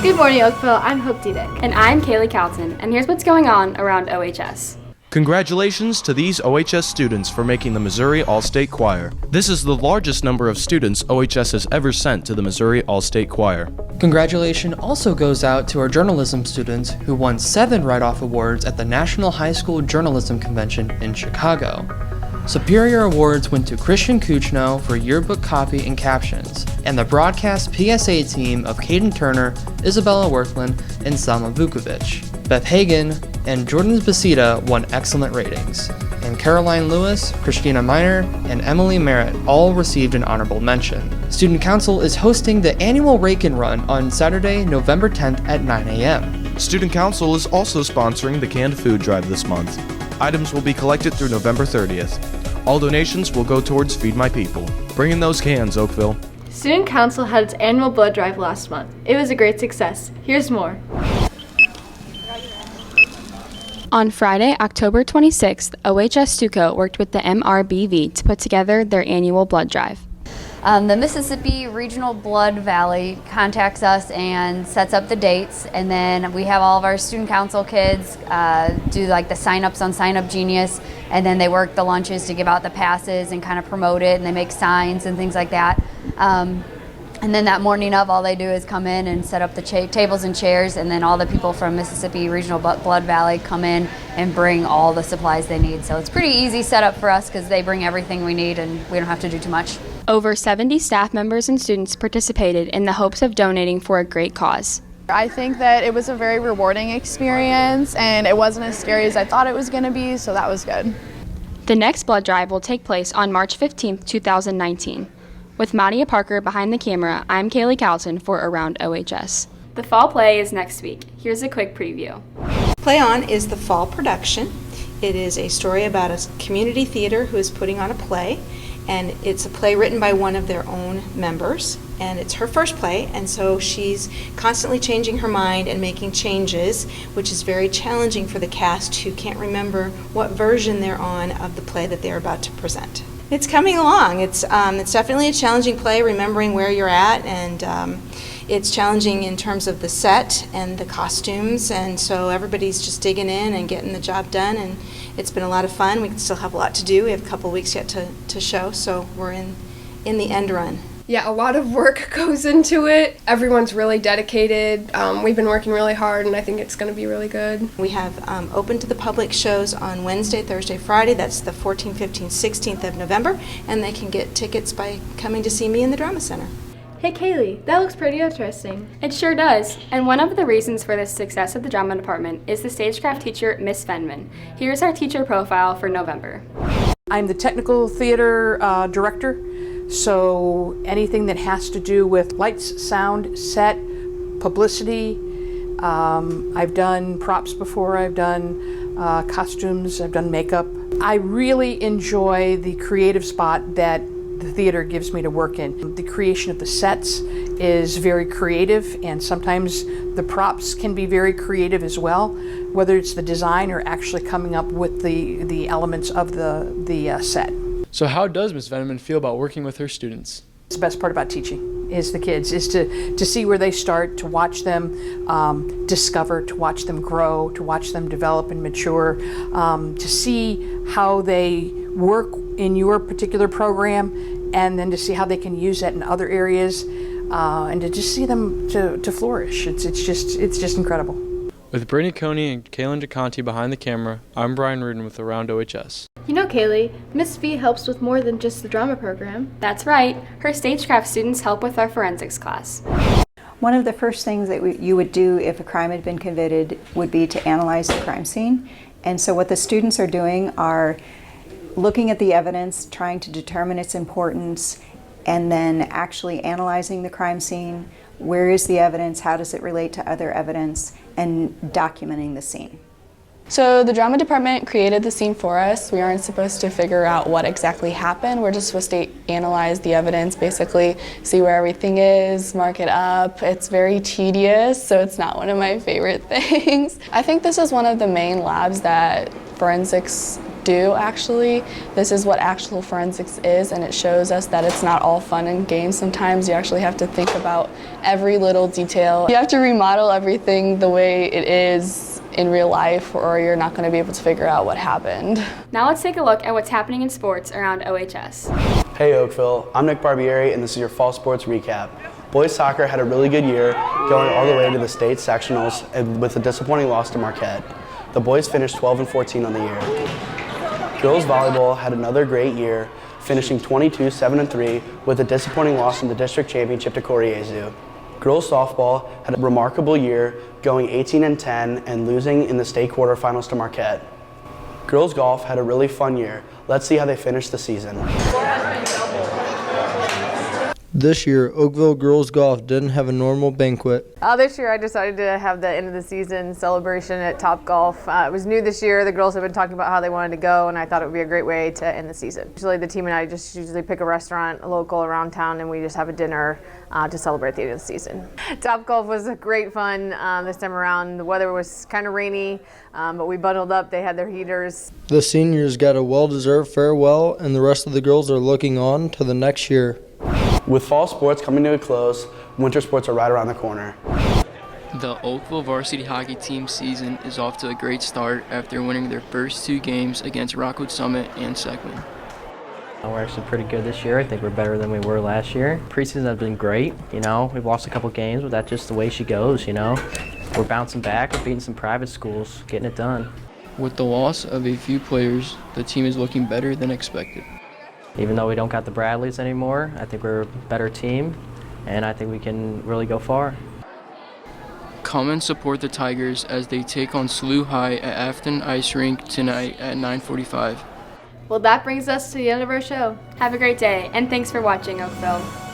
Good morning, Oakville. I'm Hope Diedick. And I'm Kaylee Calton, and here's what's going on around OHS. Congratulations to these OHS students for making the Missouri All-State Choir. This is the largest number of students OHS has ever sent to the Missouri All-State Choir. Congratulations also goes out to our journalism students who won 7 write-off awards at the National High School Journalism Convention in Chicago. Superior awards went to Christian Kuchno for yearbook copy and captions, and the broadcast PSA team of Caden Turner, Isabella Worthland, and Selma Vukovic. Beth Hagen and Jordan Basita won excellent ratings, and Caroline Lewis, Christina Miner, and Emily Merritt all received an honorable mention. Student Council is hosting the annual Rake and Run on Saturday, November 10th at 9 a.m. Student Council is also sponsoring the canned food drive this month. Items will be collected through November 30th. All donations will go towards Feed My People. Bring in those cans, Oakville. Student Council had its annual blood drive last month. It was a great success. Here's more. On Friday, October 26th, OHS Stuco worked with the MRBV to put together their annual blood drive. The Mississippi Regional Blood Valley contacts us and sets up the dates, and then we have all of our student council kids do like the sign-ups on Sign Up Genius, and then they work the lunches to give out the passes and kind of promote it, and they make signs and things like that. And then that morning of, all they do is come in and set up the tables and chairs, and then all the people from Mississippi Regional Blood Valley come in and bring all the supplies they need. So it's pretty easy setup for us because they bring everything we need and we don't have to do too much. Over 70 staff members and students participated in the hopes of donating for a great cause. I think that it was a very rewarding experience, and it wasn't as scary as I thought it was going to be, so that was good. The next blood drive will take place on March 15th, 2019. With Madia Parker behind the camera, I'm Kaylee Calton for Around OHS. The fall play is next week. Here's a quick preview. Play On is the fall production. It is a story about a community theater who is putting on a play, and it's a play written by one of their own members, and it's her first play, and so she's constantly changing her mind and making changes, which is very challenging for the cast who can't remember what version they're on of the play that they're about to present. It's coming along. It's definitely a challenging play, remembering where you're at, and it's challenging in terms of the set and the costumes, and so everybody's just digging in and getting the job done, and it's been a lot of fun. We still have a lot to do. We have a couple weeks yet to show, so we're in the end run. Yeah, a lot of work goes into it. Everyone's really dedicated. We've been working really hard, and I think it's going to be really good. We have open to the public shows on Wednesday, Thursday, Friday. That's the 14th, 15th, 16th of November, and they can get tickets by coming to see me in the Drama Center. Hey Kaylee, that looks pretty interesting. It sure does. And one of the reasons for the success of the drama department is the stagecraft teacher, Miss Fenman. Here's our teacher profile for November. I'm the technical theater director, so anything that has to do with lights, sound, set, publicity. I've done props before, I've done costumes, I've done makeup. I really enjoy the creative spot that the theater gives me to work in. The creation of the sets is very creative, and sometimes the props can be very creative as well, whether it's the design or actually coming up with the elements of the set. So how does Ms. Veneman feel about working with her students? The best part about teaching is the kids, is to see where they start, to watch them discover, to watch them grow, to watch them develop and mature, to see how they work in your particular program, and then to see how they can use that in other areas, and to just see them to flourish. It's just incredible. With Brittany Coney and Kaylin DeConti behind the camera, I'm Brian Rudin with Around OHS. You know, Kaylee, Miss V helps with more than just the drama program. That's right. Her stagecraft students help with our forensics class. One of the first things that you would do if a crime had been committed would be to analyze the crime scene. And so what the students are doing are looking at the evidence, trying to determine its importance, and then actually analyzing the crime scene. Where is the evidence? How does it relate to other evidence? And documenting the scene. So the drama department created the scene for us. We aren't supposed to figure out what exactly happened. We're just supposed to analyze the evidence, basically see where everything is, mark it up. It's very tedious, so it's not one of my favorite things. I think this is one of the main labs that forensics do, actually. This is what actual forensics is, and it shows us that it's not all fun and games. Sometimes you actually have to think about every little detail. You have to remodel everything the way it is in real life, or you're not going to be able to figure out what happened. Now let's take a look at what's happening in sports around OHS. Hey Oakville, I'm Nick Barbieri, and this is your fall sports recap. Boys soccer had a really good year, going all the way to the state sectionals and with a disappointing loss to Marquette. The boys finished 12-14 on the year. Girls volleyball had another great year, finishing 22-7-3 with a disappointing loss in the district championship to Koryezu. Girls softball had a remarkable year, going 18-10 and losing in the state quarterfinals to Marquette. Girls golf had a really fun year. Let's see how they finish the season. This year, Oakville girls golf didn't have a normal banquet. This year I decided to have the end of the season celebration at Top Golf. It was new this year. The girls have been talking about how they wanted to go, and I thought it would be a great way to end the season. Usually the team and I just usually pick a restaurant, local around town, and we just have a dinner to celebrate the end of the season. Top Golf was great fun this time around. The weather was kind of rainy, but we bundled up. They had their heaters. The seniors got a well-deserved farewell, and the rest of the girls are looking on to the next year. With fall sports coming to a close, winter sports are right around the corner. The Oakville varsity hockey team season is off to a great start after winning their first 2 games against Rockwood Summit and Sequin. We're actually pretty good this year. I think we're better than we were last year. Preseason has been great. We've lost a couple games, but that's just the way she goes, We're bouncing back, we're beating some private schools, getting it done. With the loss of a few players, the team is looking better than expected. Even though we don't got the Bradleys anymore, I think we're a better team, and I think we can really go far. Come and support the Tigers as they take on SLU High at Afton Ice Rink tonight at 9:45. Well, that brings us to the end of our show. Have a great day, and thanks for watching, Oakville.